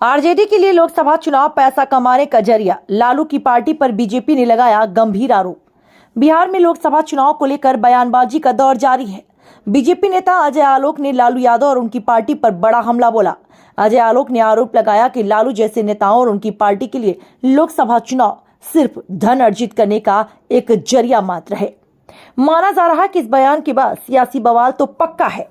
RJD के लिए लोकसभा चुनाव पैसा कमाने का जरिया, लालू की पार्टी पर बीजेपी ने लगाया गंभीर आरोप। बिहार में लोकसभा चुनाव को लेकर बयानबाजी का दौर जारी है। बीजेपी नेता अजय आलोक ने लालू यादव और उनकी पार्टी पर बड़ा हमला बोला। अजय आलोक ने आरोप लगाया कि लालू जैसे नेताओं और उनकी पार्टी के लिए लोकसभा चुनाव सिर्फ धन अर्जित करने का एक जरिया मात्र है। माना जा रहा है कि इस बयान के बाद सियासी बवाल तो पक्का है।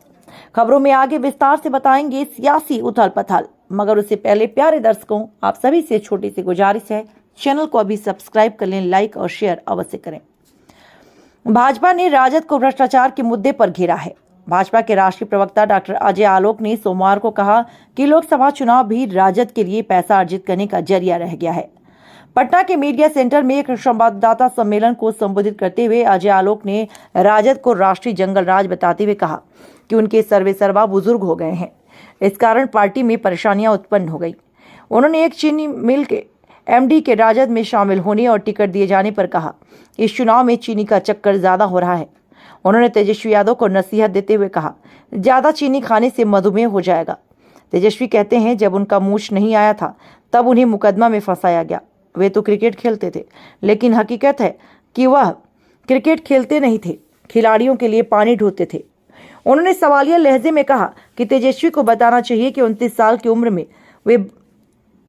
खबरों में आगे विस्तार से बताएंगे सियासी उथल पथल, मगर उससे पहले प्यारे दर्शकों, आप सभी से छोटी सी गुजारिश है, चैनल को अभी सब्सक्राइब कर लें, लाइक और शेयर अवश्य करें। भाजपा ने राजद को भ्रष्टाचार के मुद्दे पर घेरा है। भाजपा के राष्ट्रीय प्रवक्ता डॉक्टर अजय आलोक ने सोमवार को कहा कि लोकसभा चुनाव भी राजद के लिए पैसा अर्जित करने का जरिया रह गया है। पटना के मीडिया सेंटर में एक संवाददाता सम्मेलन को संबोधित करते हुए अजय आलोक ने राजद को राष्ट्रीय जंगल राज बताते हुए कहा कि उनके सर्वे सर्वा बुजुर्ग हो गए हैं, इस कारण पार्टी में परेशानियां उत्पन्न हो गई। उन्होंने एक चीनी मिल के एमडी के राजद में शामिल होने और टिकट दिए जाने पर कहा, इस चुनाव में चीनी का चक्कर ज्यादा हो रहा है। उन्होंने तेजस्वी यादव को नसीहत देते हुए कहा, ज्यादा चीनी खाने से मधुमेह हो जाएगा। तेजस्वी कहते हैं, जब उनका मूछ नहीं आया था तब उन्हें मुकदमा में फंसाया गया। वे तो क्रिकेट खेलते थे, लेकिन हकीकत है कि वह क्रिकेट खेलते नहीं थे, खिलाड़ियों के लिए पानी ढोते थे। उन्होंने सवालिया लहजे में कहा कि तेजस्वी को बताना चाहिए कि 29 साल की उम्र में वे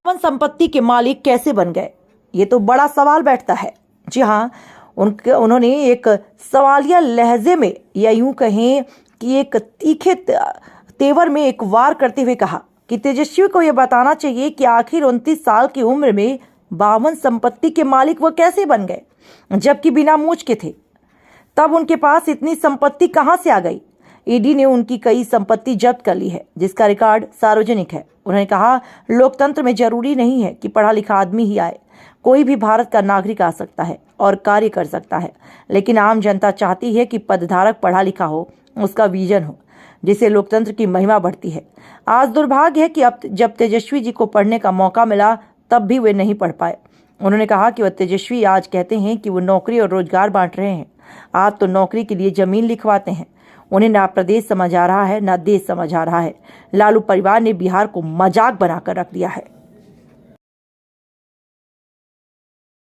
संपत्ति के मालिक कैसे बन गए। ये तो बड़ा सवाल बैठता है। जी हाँ, उन्होंने एक सवालिया लहजे में, या यूं कहें कि एक तीखे तेवर में एक वार करते हुए कहा कि तेजस्वी को यह बताना चाहिए कि आखिर 29 साल की उम्र में 52 संपत्ति के मालिक वो कैसे बन गए, जबकि बिना मूछ के थे। तब उनके पास इतनी संपत्ति कहां से आ गई। ईडी ने उनकी कई संपत्ति जब्त कर ली है, जिसका रिकॉर्ड सार्वजनिक है। उन्होंने कहा, लोकतंत्र में जरूरी नहीं है कि पढ़ा लिखा आदमी ही आए, कोई भी भारत का नागरिक आ सकता है और कार्य कर सकता है, लेकिन आम जनता चाहती है कि पदधारक पढ़ा लिखा हो, उसका विजन हो, जिससे लोकतंत्र की महिमा बढ़ती है। आज दुर्भाग्य है कि अब जब तेजस्वी जी को पढ़ने का मौका मिला तब भी वे नहीं पढ़ पाए। उन्होंने कहा कि वह तेजस्वी आज कहते हैं कि वो नौकरी और रोजगार बांट रहे हैं, आप तो नौकरी के लिए जमीन लिखवाते हैं। उन्हें ना प्रदेश समझ आ रहा है, ना देश समझ आ रहा है। लालू परिवार ने बिहार को मजाक बनाकर रख दिया है।